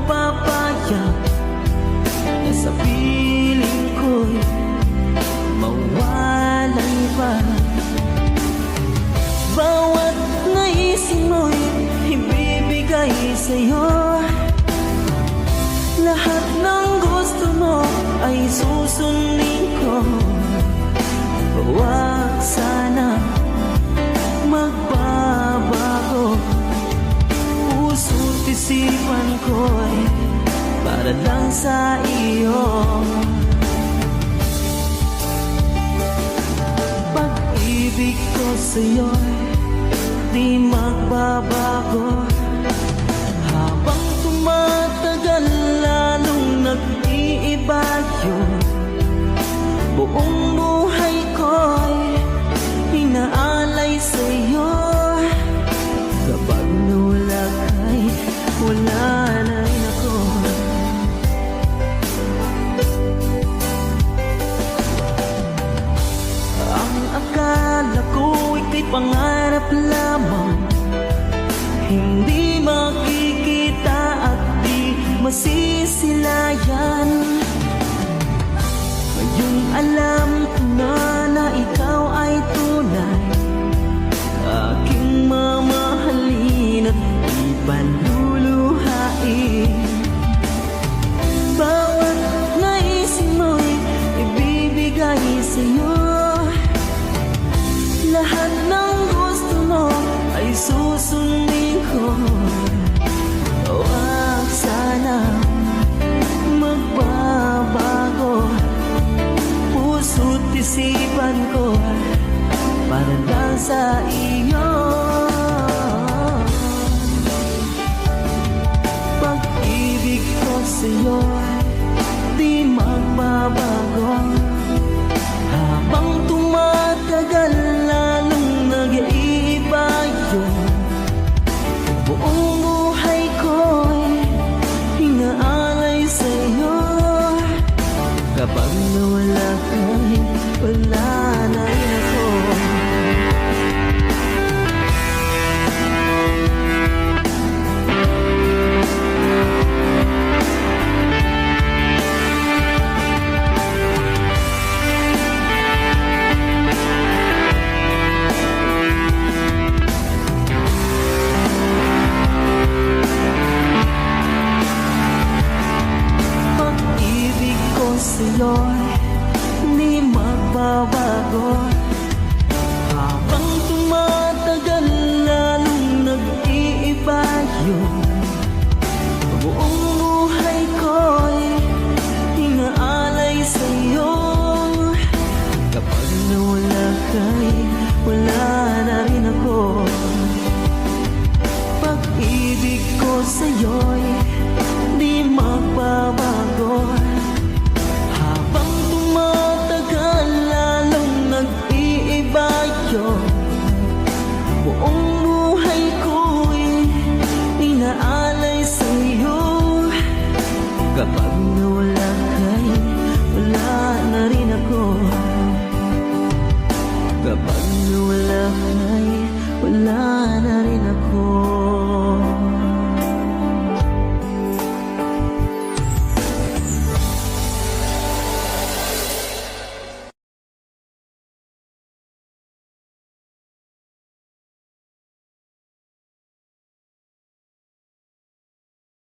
papayag na sa piling ko'y mawalay pa. Bawat naisin mo'y ibibigay sa'yo. Lahat ng gusto mo ay susundin ko. Huwag sana magbabago. Puso't isipan ko'y para lang sa iyo. Pag-ibig ko sa'yo'y di magbabago. Habang tumatagal lalong nag-iiba yun. Buong buhay ko'y inaalay sa'yo. Kapag nawala ka'y wala na rin ako. Ang akala ko ika'y pangarap lamang, hindi makikita at di masisilayan. Ngayong alam ko na ikaw ay tunay, aking mamahalin at ipaluluhain. Bawat naisin mo'y ibibigay sa'yo. Lahat ng gusto mo ay susundin ko. Huwag sana magbabago. Puso't isipan ko para lang sa iyo. Pag-ibig ko sa'yo di magbabago. Habang tumatagal lalong nag-iiba yun. Buong buhay ko'y inaalay sa'yo. Kapag nawala ka'y wala na rin ako. Pag-ibig ko sa'yo'y hindi magbabago. Habang tumatagal lalong nag-iiba yun.